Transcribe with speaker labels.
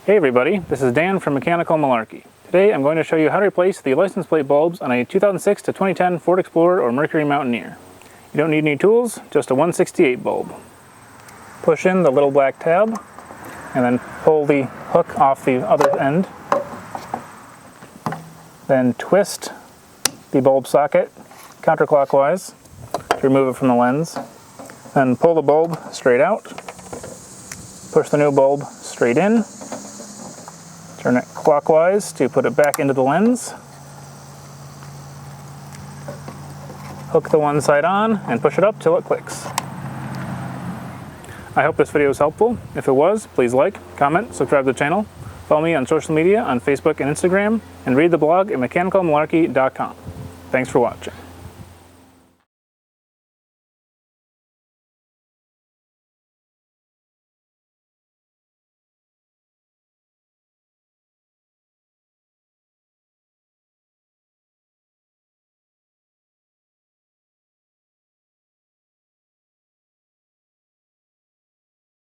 Speaker 1: Hey everybody, this is Dan from Mechanical Malarkey. Today I'm going to show you how to replace the license plate bulbs on a 2006 to 2010 Ford Explorer or Mercury Mountaineer. You don't need any tools, just a 168 bulb. Push in the little black tab and then pull the hook off the other end. Then twist the bulb socket counterclockwise to remove it from the lens. Then pull the bulb straight out. Push the new bulb straight in. Turn it clockwise to put it back into the lens. Hook the one side on and push it up till it clicks. I hope this video was helpful. If it was, please like, comment, subscribe to the channel, follow me on social media on Facebook and Instagram, and read the blog at mechanicalmalarkey.com. Thanks for watching.